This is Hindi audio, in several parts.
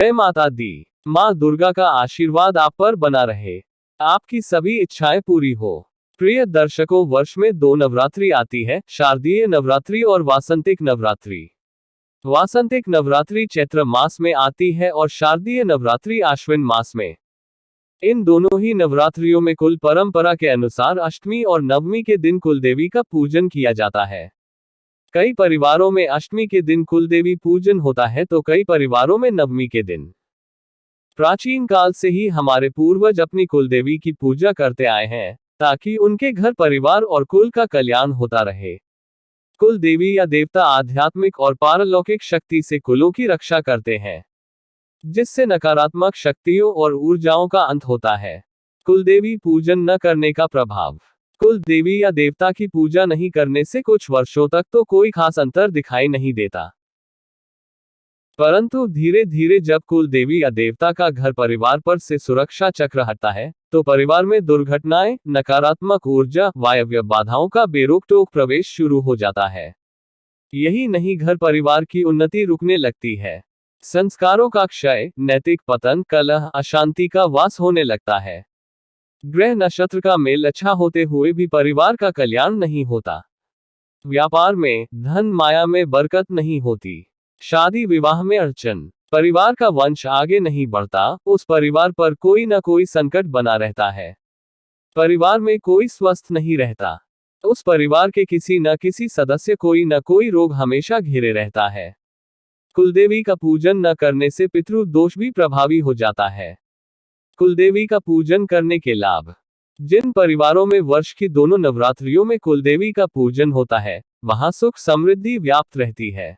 जय माता दी। माँ दुर्गा का आशीर्वाद आप पर बना रहे, आपकी सभी इच्छाएं पूरी हो। प्रिय दर्शकों, वर्ष में दो नवरात्रि आती है, शारदीय नवरात्रि और वासंतिक नवरात्रि। वासंतिक नवरात्रि चैत्र मास में आती है और शारदीय नवरात्रि आश्विन मास में। इन दोनों ही नवरात्रियों में कुल परंपरा के अनुसार अष्टमी और नवमी के दिन कुलदेवी का पूजन किया जाता है। कई परिवारों में अष्टमी के दिन कुलदेवी पूजन होता है तो कई परिवारों में नवमी के दिन। प्राचीन काल से ही हमारे पूर्वज अपनी कुलदेवी की पूजा करते आए हैं ताकि उनके घर परिवार और कुल का कल्याण होता रहे। कुल देवी या देवता आध्यात्मिक और पारलौकिक शक्ति से कुलों की रक्षा करते हैं, जिससे नकारात्मक शक्तियों और ऊर्जाओं का अंत होता है। कुलदेवी पूजन न करने का प्रभाव। कुल देवी या देवता की पूजा नहीं करने से कुछ वर्षों तक तो कोई खास अंतर दिखाई नहीं देता, परंतु धीरे धीरे जब कुल देवी या देवता का घर परिवार पर से सुरक्षा चक्र हटता है तो परिवार में दुर्घटनाएं, नकारात्मक ऊर्जा, वायव्य बाधाओं का बेरोक टोक प्रवेश शुरू हो जाता है। यही नहीं, घर परिवार की उन्नति रुकने लगती है, संस्कारों का क्षय, नैतिक पतन, कलह, अशांति का वास होने लगता है। ग्रह नक्षत्र का मेल अच्छा होते हुए भी परिवार का कल्याण नहीं होता। व्यापार में धन माया में बरकत नहीं होती। शादी विवाह में अड़चन। परिवार का वंश आगे नहीं बढ़ता, उस परिवार पर कोई न कोई संकट बना रहता है। परिवार में कोई स्वस्थ नहीं रहता, उस परिवार के किसी न किसी सदस्य कोई न कोई रोग हमेशा घेरे रहता है। कुलदेवी का पूजन न करने से पितृ दोष भी प्रभावी हो जाता है। कुलदेवी का पूजन करने के लाभ। जिन परिवारों में वर्ष की दोनों नवरात्रियों में कुलदेवी का पूजन होता है, वहां सुख समृद्धि व्याप्त रहती है,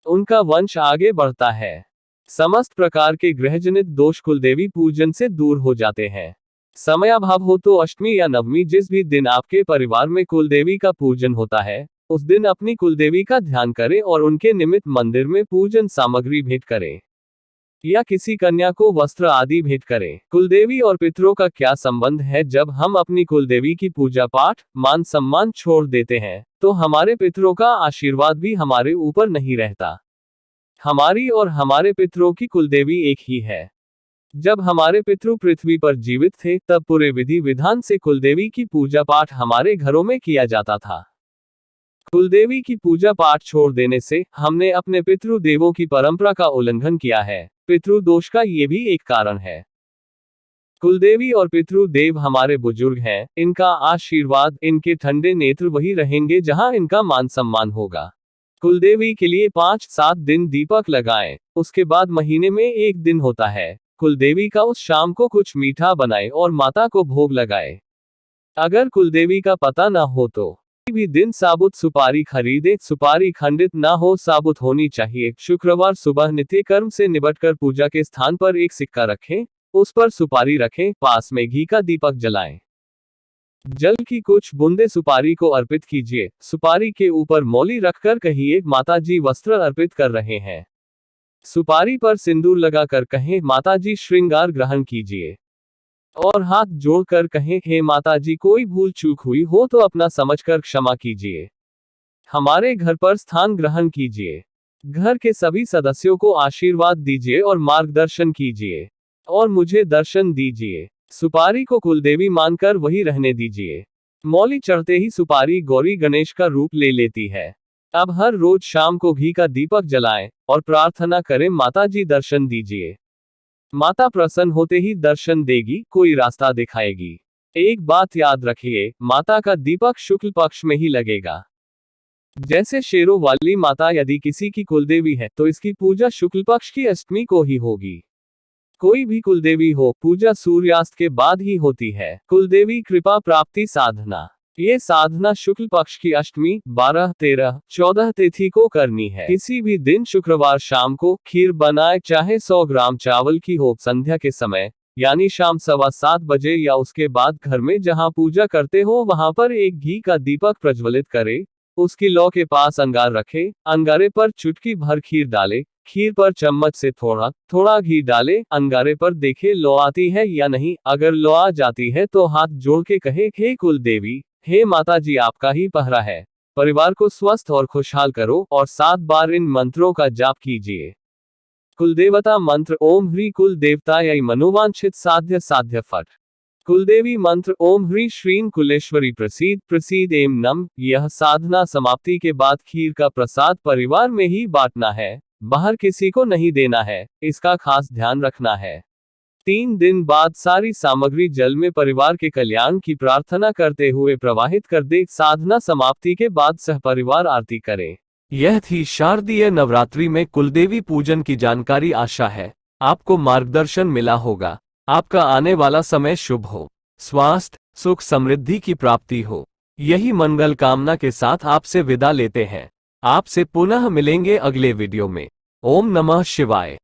उनका वंश आगे बढ़ता है। समस्त प्रकार के ग्रहजनित दोष कुलदेवी पूजन से दूर हो जाते हैं। समयाभाव हो तो अष्टमी या नवमी जिस भी दिन आपके परिवार में कुलदेवी का पूजन होता है, उस दिन अपनी कुलदेवी का ध्यान करें और उनके निमित्त मंदिर में पूजन सामग्री भेंट करें या किसी कन्या को वस्त्र आदि भेंट करें। कुलदेवी और पितरों का क्या संबंध है? जब हम अपनी कुलदेवी की पूजा पाठ, मान सम्मान छोड़ देते हैं तो हमारे पितरों का आशीर्वाद भी हमारे ऊपर नहीं रहता। हमारी और हमारे पितरों की कुलदेवी एक ही है। जब हमारे पितृ पृथ्वी पर जीवित थे तब पूरे विधि विधान से कुलदेवी की पूजा पाठ हमारे घरों में किया जाता था। कुलदेवी की पूजा पाठ छोड़ देने से हमने अपने पितृदेवों की परंपरा का उल्लंघन किया है। पितृदोष का ये भी एक कारण है। कुलदेवी और पितृदेव हमारे बुजुर्ग हैं, इनका आशीर्वाद, इनके ठंडे नेत्र वही रहेंगे जहां इनका मान सम्मान होगा। कुलदेवी के लिए 5-7 दिन दीपक लगाएं, उसके बाद महीने में एक दिन होता है, कुलदेवी का उस शाम को कुछ मीठा बनाए और माता को भोग लगाए। अगर कुलदेवी का पता ना हो तो भी दिन साबुत सुपारी खरीदे, सुपारी खंडित ना हो, साबुत होनी चाहिए। शुक्रवार सुबह नित्य कर्म से निपटकर पूजा के स्थान पर एक सिक्का रखें, उस पर सुपारी रखें, पास में घी का दीपक जलाएं। जल की कुछ बूंदे सुपारी को अर्पित कीजिए। सुपारी के ऊपर मौली रखकर कहिए, माताजी वस्त्र अर्पित कर रहे हैं। सुपारी पर सिंदूर लगाकर कहें, माताजी श्रृंगार ग्रहण कीजिए। और हाथ जोड़कर कहें, हे माताजी, कोई भूल चूक हुई हो तो अपना समझकर क्षमा कीजिए। हमारे घर पर स्थान ग्रहण कीजिए। घर के सभी सदस्यों को आशीर्वाद दीजिए और मार्गदर्शन कीजिए और मुझे दर्शन दीजिए। सुपारी को कुलदेवी मानकर वही रहने दीजिए। मौली चढ़ते ही सुपारी गौरी गणेश का रूप ले लेती है। अब हर रोज शाम को घी का दीपक जलाएं और प्रार्थना करें, माताजी दर्शन दीजिए। माता प्रसन्न होते ही दर्शन देगी, कोई रास्ता दिखाएगी। एक बात याद रखिए, माता का दीपक शुक्ल पक्ष में ही लगेगा। जैसे शेरों वाली माता यदि किसी की कुलदेवी है तो इसकी पूजा शुक्ल पक्ष की अष्टमी को ही होगी। कोई भी कुलदेवी हो, पूजा सूर्यास्त के बाद ही होती है। कुलदेवी कृपा प्राप्ति साधना। ये साधना शुक्ल पक्ष की अष्टमी, 12, 13, 14 तिथि को करनी है। किसी भी दिन शुक्रवार शाम को खीर बनाए, चाहे 100 ग्राम चावल की हो। संध्या के समय यानी शाम 7:15 बजे या उसके बाद घर में जहां पूजा करते हो वहां पर एक घी का दीपक प्रज्वलित करे, उसकी लौ के पास अंगार रखे, अंगारे पर चुटकी भर खीर डाले, खीर पर चम्मच से थोड़ा थोड़ा घी डाले, अंगारे पर देखे लौ आती है या नहीं। अगर लौ आ जाती है तो हाथ जोड़ के कहे, हे कुल देवी, हे माताजी, आपका ही पहरा है, परिवार को स्वस्थ और खुशहाल करो, और 7 बार इन मंत्रों का जाप कीजिए। कुलदेवता मंत्र ओम ह्री कुल देवतायै मनोवांछित साध्य साध्य फट। कुलदेवी मंत्र ओम ह्री श्रीं कुलेश्वरी प्रसीद प्रसीद एम नम। यह साधना समाप्ति के बाद खीर का प्रसाद परिवार में ही बांटना है, बाहर किसी को नहीं देना है, इसका खास ध्यान रखना है। 3 दिन बाद सारी सामग्री जल में परिवार के कल्याण की प्रार्थना करते हुए प्रवाहित कर दे। साधना समाप्ति के बाद सहपरिवार आरती करें। यह थी शारदीय नवरात्रि में कुलदेवी पूजन की जानकारी। आशा है आपको मार्गदर्शन मिला होगा। आपका आने वाला समय शुभ हो, स्वास्थ्य सुख समृद्धि की प्राप्ति हो, यही मंगल कामना के साथ आपसे विदा लेते हैं। आपसे पुनः मिलेंगे अगले वीडियो में। ओम नमः शिवाय।